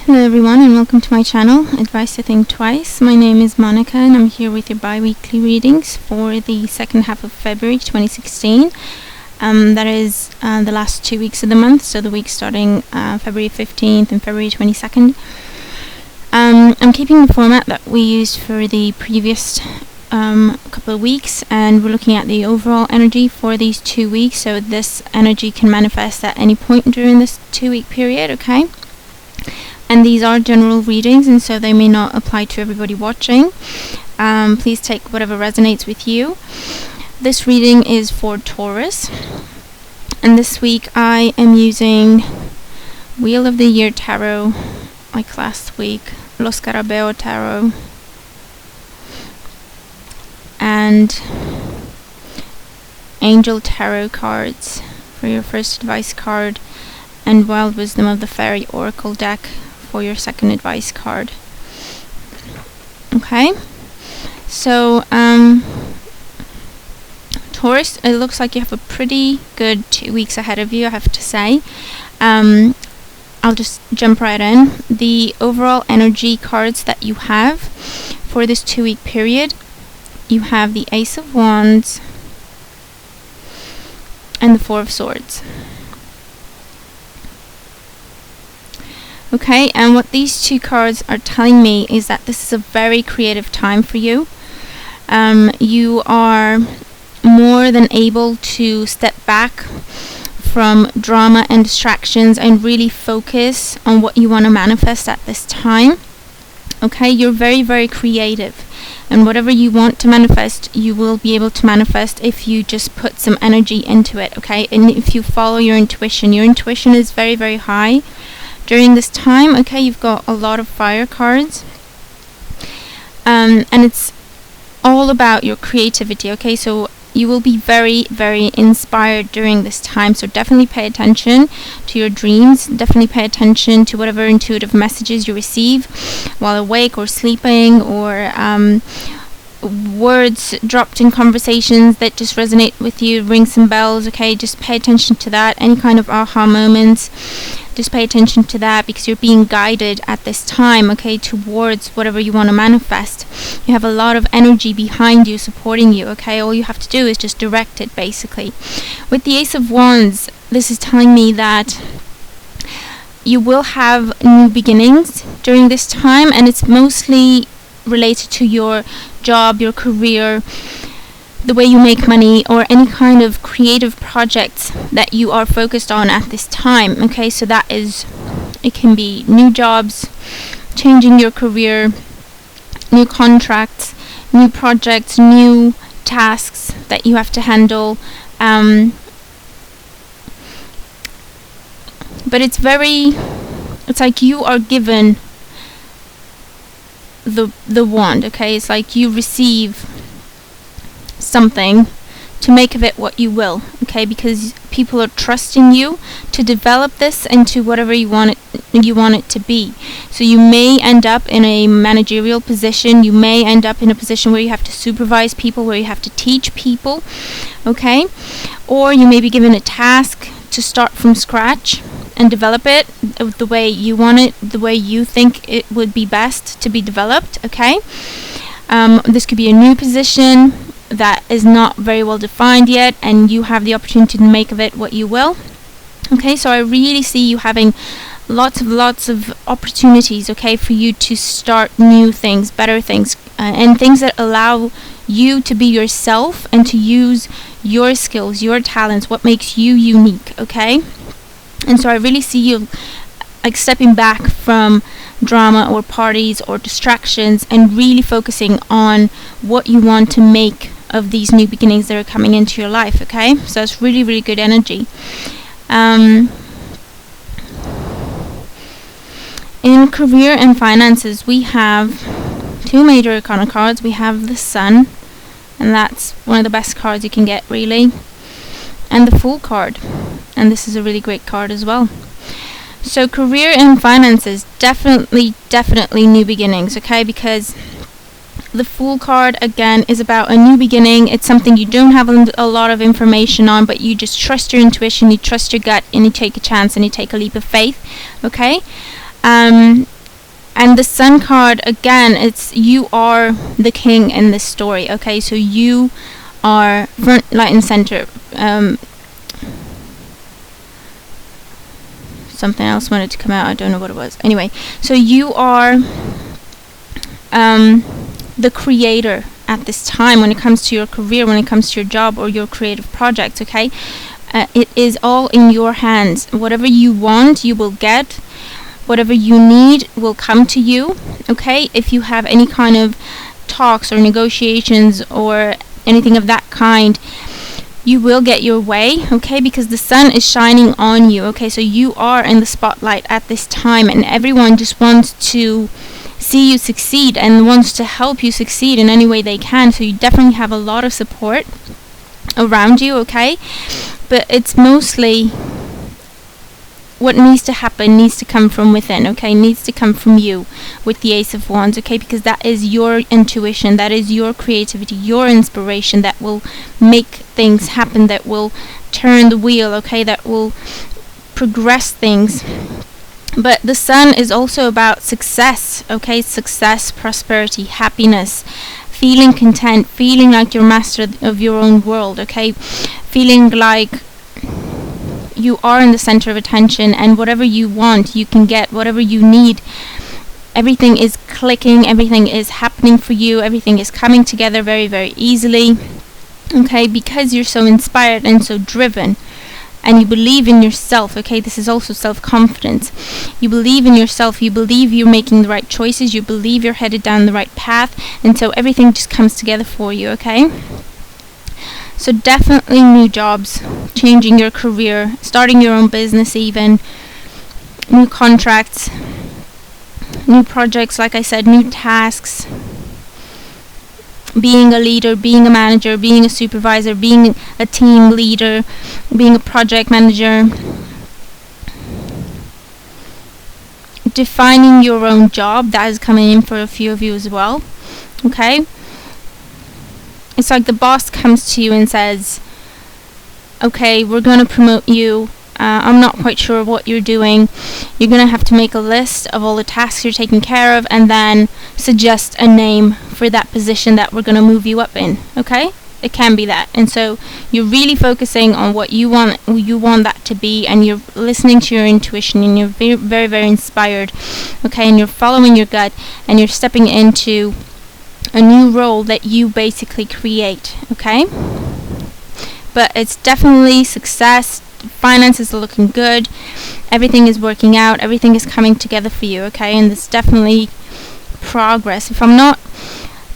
Hello everyone and welcome to my channel, Advice to Think Twice. My name is Monica and I'm here with your bi-weekly readings for the second half of February 2016. That is the last 2 weeks of the month, so the week starting February 15th and February 22nd. I'm keeping the format that we used for the previous couple of weeks, and we're looking at the overall energy for these 2 weeks, so this energy can manifest at any point during this 2-week period, okay? And these are general readings, and so they may not apply to everybody watching. Please take whatever resonates with you. This reading is for Taurus, and this week I am using Wheel of the Year Tarot, like last week, Los Carabeo Tarot, and Angel Tarot cards for your first advice card, and Wild Wisdom of the Fairy Oracle deck for your second advice card. Okay, so Taurus, it looks like you have a pretty good 2 weeks ahead of you, I have to say. I'll just jump right in. The overall energy cards that you have for this 2-week period, you have the Ace of Wands and the Four of Swords. Okay, and what these two cards are telling me is that this is a very creative time for you. You are more than able to step back from drama and distractions and really focus on what you want to manifest at this time. Okay, you're very, very creative, and whatever you want to manifest, you will be able to manifest if you just put some energy into it, okay? And if you follow your intuition is very, very high during this time, okay? You've got a lot of fire cards, and it's all about your creativity, okay? So you will be very, very inspired during this time, so definitely pay attention to your dreams, definitely pay attention to whatever intuitive messages you receive while awake or sleeping, or words dropped in conversations that just resonate with you, ring some bells, okay? Just pay attention to that. Any kind of aha moments, just pay attention to that, because you're being guided at this time, okay, towards whatever you want to manifest. You have a lot of energy behind you, supporting you, okay? All you have to do is just direct it, basically. With the Ace of Wands, this is telling me that you will have new beginnings during this time, and it's mostly related to your job, your career, the way you make money, or any kind of creative projects that you are focused on at this time, okay? So that is, it can be new jobs, changing your career, new contracts, new projects, new tasks that you have to handle, but it's like you are given the wand, okay? It's like you receive something to make of it what you will, okay? Because people are trusting you to develop this into whatever you want it to be. So you may end up in a managerial position, you may end up in a position where you have to supervise people, where you have to teach people, okay? Or you may be given a task to start from scratch and develop it the way you want it, the way you think it would be best to be developed, okay? This could be a new position that is not very well defined yet, and you have the opportunity to make of it what you will, okay? So I really see you having lots of opportunities, okay, for you to start new things, better things, and things that allow you to be yourself and to use your skills, your talents, what makes you unique, okay? And so I really see you like stepping back from drama or parties or distractions and really focusing on what you want to make of these new beginnings that are coming into your life, okay? So it's really, really good energy. In career and finances, we have two major arcana cards. We have the Sun, and that's one of the best cards you can get, really, and the Fool card, and this is a really great card as well. So career and finances, definitely new beginnings, okay? Because the Fool card, again, is about a new beginning. It's something you don't have a lot of information on, but you just trust your intuition, you trust your gut, and you take a chance and you take a leap of faith, okay? And the Sun card, again, it's you are the king in this story, okay? So you are front, light, and center. Something else wanted to come out, I don't know what it was. Anyway, so you are the creator at this time when it comes to your career, when it comes to your job or your creative projects, okay? It is all in your hands. Whatever you want, you will get. Whatever you need will come to you, okay? If you have any kind of talks or negotiations or anything of that kind, you will get your way, okay? Because the sun is shining on you, okay? So you are in the spotlight at this time, and everyone just wants to see you succeed and wants to help you succeed in any way they can. So you definitely have a lot of support around you, okay? But it's mostly what needs to happen needs to come from within, okay? Needs to come from you with the Ace of Wands, okay? Because that is your intuition, that is your creativity, your inspiration that will make things happen, that will turn the wheel, okay? That will progress things. But the sun is also about success, okay? Success, prosperity, happiness, feeling content, feeling like you're master of your own world, okay? Feeling like you are in the center of attention, and whatever you want, you can get. Whatever you need, everything is clicking, everything is happening for you, everything is coming together very, very easily, okay? Because you're so inspired and so driven. And you believe in yourself, okay? This is also self-confidence. You believe in yourself. You believe you're making the right choices. You believe you're headed down the right path. And so everything just comes together for you, okay? So definitely new jobs, changing your career, starting your own business even, new contracts, new projects, like I said, new tasks, being a leader, being a manager, being a supervisor, being a team leader, being a project manager, defining your own job. That is coming in for a few of you as well, okay? It's like the boss comes to you and says, okay, we're going to promote you. I'm not quite sure what you're doing. You're going to have to make a list of all the tasks you're taking care of and then suggest a name for that position that we're going to move you up in, okay? It can be that. And so you're really focusing on what you want that to be, and you're listening to your intuition, and you're very, very, very inspired, okay? And you're following your gut, and you're stepping into a new role that you basically create, okay? But it's definitely success. Finances are looking good, everything is working out, everything is coming together for you, okay? And there's definitely progress. If I'm not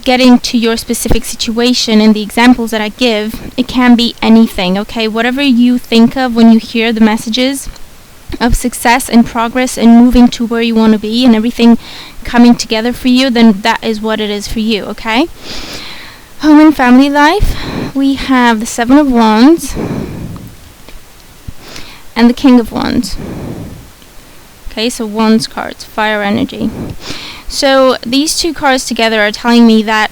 getting to your specific situation in the examples that I give, it can be anything, okay? Whatever you think of when you hear the messages of success and progress and moving to where you want to be and everything coming together for you, then that is what it is for you, okay? Home and family life, we have the Seven of Wands and the King of Wands. Okay, so Wands cards, fire energy. So these two cards together are telling me that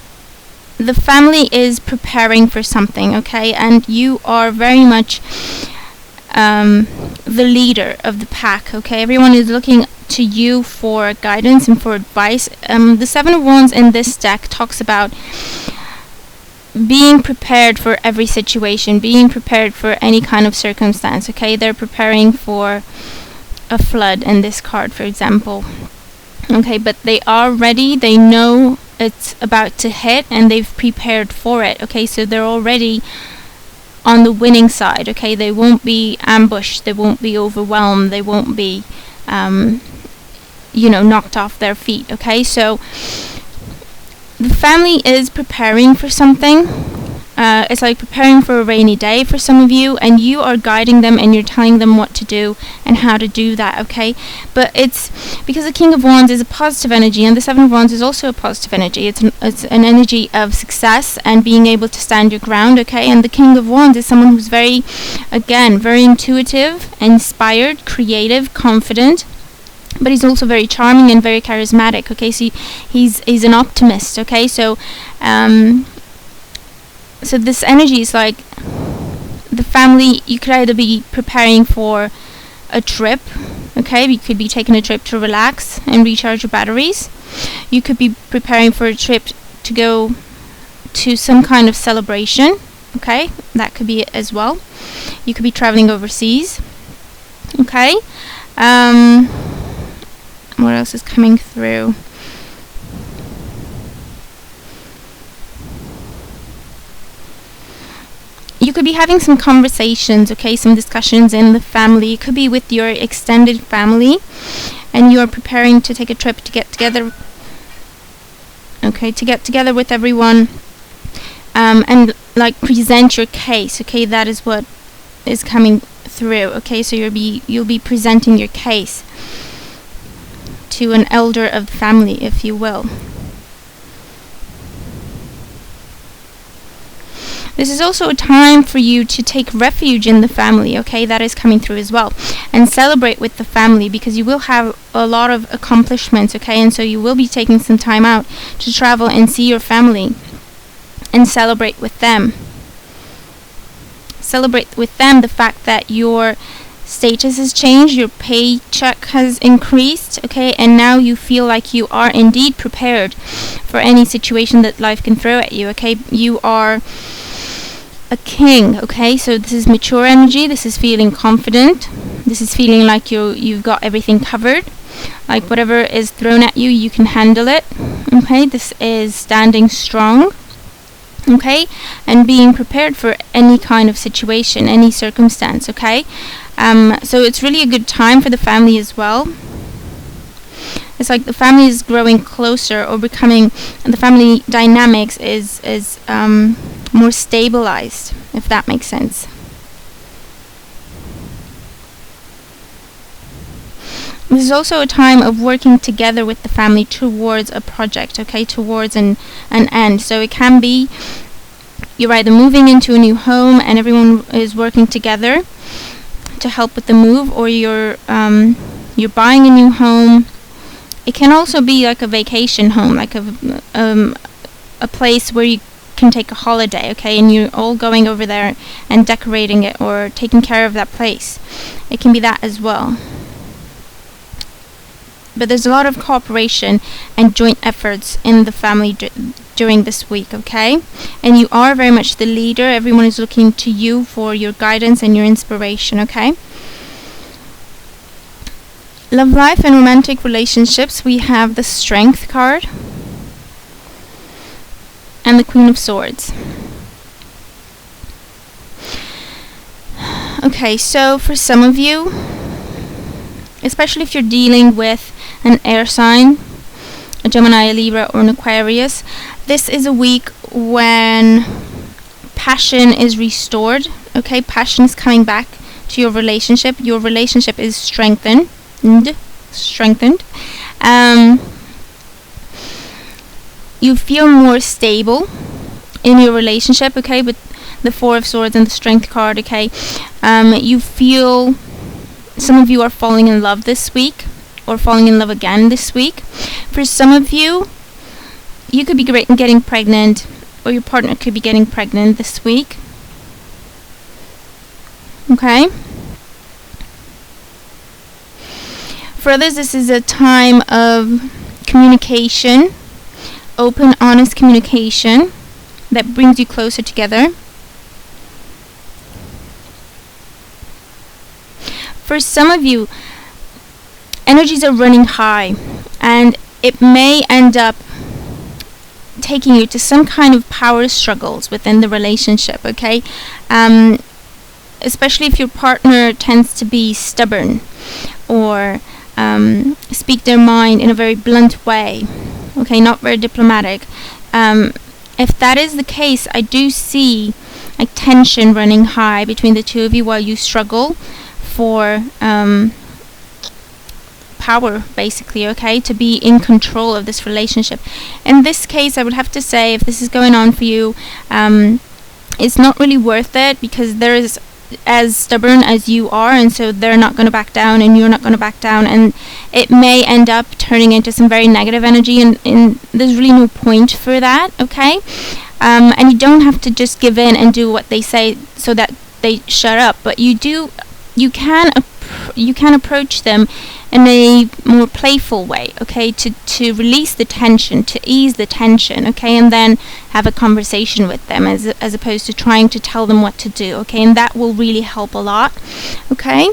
the family is preparing for something, okay? And you are very much the leader of the pack, okay? Everyone is looking to you for guidance and for advice. The Seven of Wands in this deck talks about being prepared for every situation, being prepared for any kind of circumstance, okay? They're preparing for a flood in this card, for example, okay? But they are ready, they know it's about to hit, and they've prepared for it, okay? So they're already on the winning side, okay? They won't be ambushed, they won't be overwhelmed, they won't be knocked off their feet, okay? So the family is preparing for something. It's like preparing for a rainy day for some of you, and you are guiding them and you're telling them what to do and how to do that, okay? But it's because the King of Wands is a positive energy, and the Seven of Wands is also a positive energy. It's an energy of success and being able to stand your ground, okay? And the King of Wands is someone who's very intuitive, inspired, creative, confident, but he's also very charming and very charismatic, okay? So he's an optimist, okay? So so this energy is like the family. You could either be preparing for a trip, Okay, you could be taking a trip to relax and recharge your batteries. You could be preparing for a trip to go to some kind of celebration. Okay, that could be it as well. You could be traveling overseas. Okay, what else is coming through? You could be having some conversations, okay, some discussions in the family. It could be with your extended family, and you are preparing to take a trip to get together. Okay, to get together with everyone, and like present your case. Okay, that is what is coming through. Okay, so you'll be presenting your case to an elder of the family, if you will. This is also a time for you to take refuge in the family, okay? That is coming through as well. And celebrate with the family, because you will have a lot of accomplishments, okay? And so you will be taking some time out to travel and see your family and celebrate with them. Celebrate with them the fact that your status has changed, your paycheck has increased, okay? And now you feel like you are indeed prepared for any situation that life can throw at you, okay? You are a king, okay? So this is mature energy. This is feeling confident. This is feeling like you've got everything covered. Like whatever is thrown at you, you can handle it. Okay, this is standing strong. Okay, and being prepared for any kind of situation, any circumstance. Okay, so it's really a good time for the family as well. It's like the family is growing closer or becoming, and the family dynamics is more stabilized, if that makes sense. This is also a time of working together with the family towards a project, okay, towards an end. So it can be you're either moving into a new home and everyone is working together to help with the move, or you're buying a new home. It can also be like a vacation home, like a place where you can take a holiday, okay, and you're all going over there and decorating it or taking care of that place. It can be that as well. But there's a lot of cooperation and joint efforts in the family during this week, okay? And you are very much the leader. Everyone is looking to you for your guidance and your inspiration, okay? Love life and romantic relationships, we have the Strength card and the Queen of Swords. Okay, so for some of you, especially if you're dealing with an air sign, a Gemini, a Libra, or an Aquarius, this is a week when passion is restored, okay? Passion is coming back to your relationship. Your relationship is strengthened. You feel more stable in your relationship, okay, with the Four of Swords and the Strength card, okay? You feel, some of you are falling in love this week, or falling in love again this week. For some of you, you could be getting pregnant, or your partner could be getting pregnant this week, okay? For others, this is a time of communication, open, honest communication that brings you closer together. For some of you, energies are running high, and it may end up taking you to some kind of power struggles within the relationship, okay? Especially if your partner tends to be stubborn or speak their mind in a very blunt way, okay, not very diplomatic. If that is the case, I do see like tension running high between the two of you while you struggle for power, basically, okay, to be in control of this relationship. In this case, I would have to say, if this is going on for you, it's not really worth it, because there is as stubborn as you are, and so they're not going to back down and you're not going to back down, and it may end up turning into some very negative energy, and there's really no point for that, okay? And you don't have to just give in and do what they say so that they shut up, but you can approach them in a more playful way, okay, to release the tension, to ease the tension, okay, and then have a conversation with them as opposed to trying to tell them what to do, okay, and that will really help a lot, okay.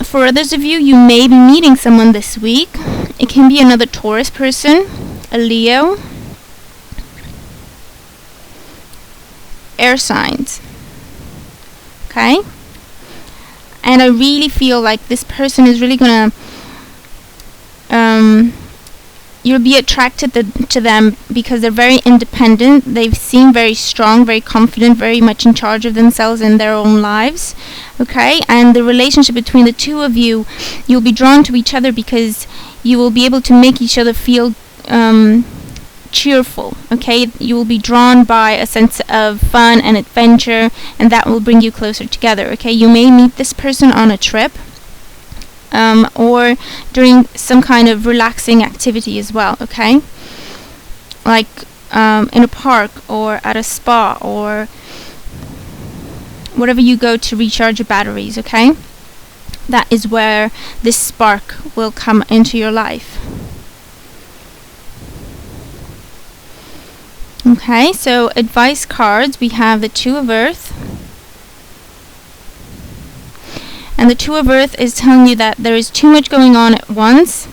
For others of you, you may be meeting someone this week. It can be another Taurus person, a Leo, air signs, okay. And I really feel like this person is really gonna you'll be attracted to them because they're very independent. They seem very strong, very confident, very much in charge of themselves and their own lives, okay. And the relationship between the two of you, you'll be drawn to each other because you will be able to make each other feel cheerful, okay. You will be drawn by a sense of fun and adventure, and that will bring you closer together, okay. You may meet this person on a trip, or during some kind of relaxing activity as well, okay, like in a park or at a spa or wherever you go to recharge your batteries, okay. That is where this spark will come into your life. Okay, so advice cards, we have the Two of Earth. And the Two of Earth is telling you that there is too much going on at once.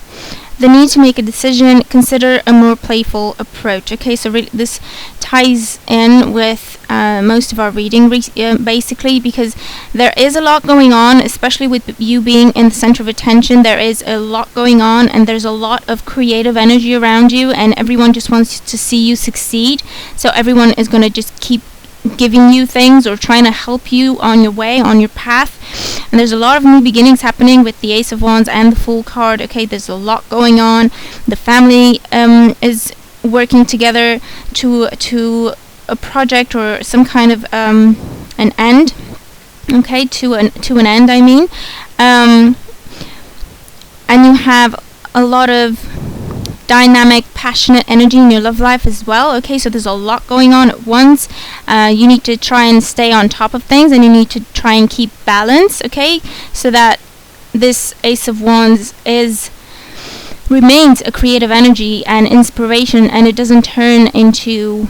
The need to make a decision, consider a more playful approach. Okay, so this ties in with most of our reading, basically, because there is a lot going on, especially with you being in the center of attention. There is a lot going on, and there's a lot of creative energy around you, and everyone just wants to see you succeed. So everyone is going to just keep giving you things or trying to help you on your way, on your path. And there's a lot of new beginnings happening with the Ace of Wands and the Fool card. Okay, there's a lot going on. The family is working together to a project or some kind of an end. Okay, to an end, I mean. And you have a lot of dynamic, passionate energy in your love life as well. Okay, so there's a lot going on at once. You need to try and stay on top of things, and you need to try and keep balance, okay, so that this Ace of Wands remains a creative energy and inspiration, and it doesn't turn into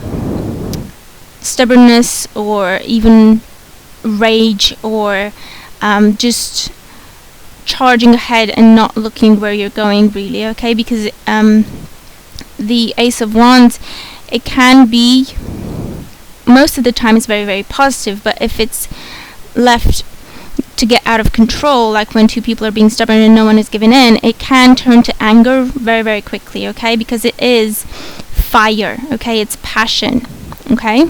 stubbornness or even rage or just charging ahead and not looking where you're going, really, okay, because the Ace of Wands, it can be, most of the time it's very, very positive, but if it's left to get out of control, like when two people are being stubborn and no one is giving in, it can turn to anger very, very quickly, okay, because it is fire, okay, it's passion, okay.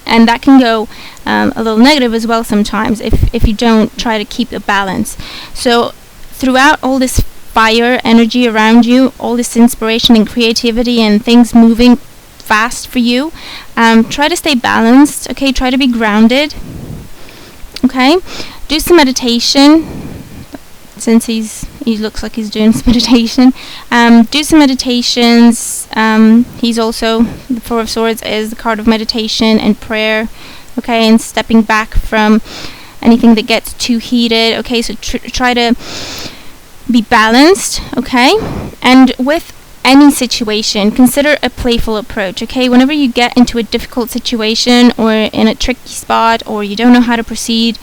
And that can go a little negative as well sometimes if you don't try to keep a balance. So throughout all this fire energy around you, all this inspiration and creativity and things moving fast for you, try to stay balanced, okay? Try to be grounded, okay? Do some meditation, since he looks like he's doing some meditation. Do some meditations. He's also, the Four of Swords is the card of meditation and prayer, okay, and stepping back from anything that gets too heated, okay, so try to be balanced, okay, and with any situation, consider a playful approach, okay, whenever you get into a difficult situation or in a tricky spot or you don't know how to proceed,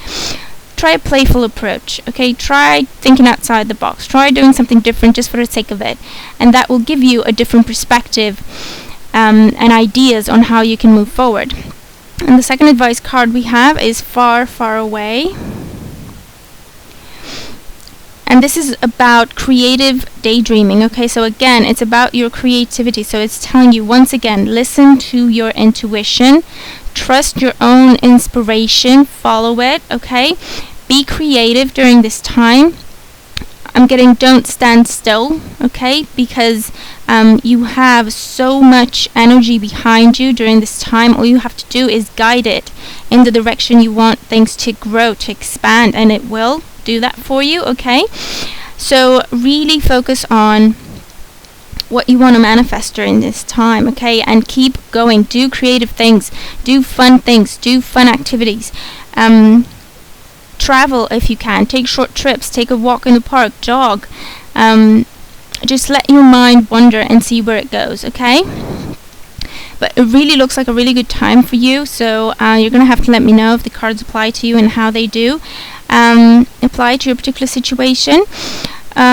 try a playful approach, okay, try thinking outside the box, try doing something different just for the sake of it, and that will give you a different perspective and ideas on how you can move forward. And the second advice card we have is Far, Far Away. And this is about creative daydreaming, okay, so again, it's about your creativity, so it's telling you, once again, listen to your intuition, trust your own inspiration, follow it, okay, be creative during this time. I'm getting don't stand still, okay, because you have so much energy behind you during this time. All you have to do is guide it in the direction you want things to grow, to expand, and it will do that for you, okay? So really focus on what you want to manifest during this time, okay, and keep going. Do creative things, do fun activities. travel if you can. Take short trips. Take a walk in the park. Jog. Just let your mind wander and see where it goes, okay? But it really looks like a really good time for you, so you're going to have to let me know if the cards apply to you and how they do apply to your particular situation.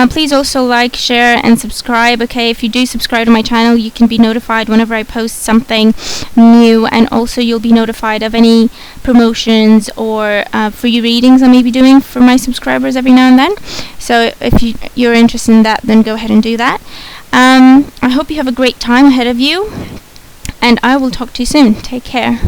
Please also like, share, and subscribe, okay? If you do subscribe to my channel, you can be notified whenever I post something new, and also you'll be notified of any promotions or free readings I may be doing for my subscribers every now and then. So if you're interested in that, then go ahead and do that. I hope you have a great time ahead of you, and I will talk to you soon. Take care.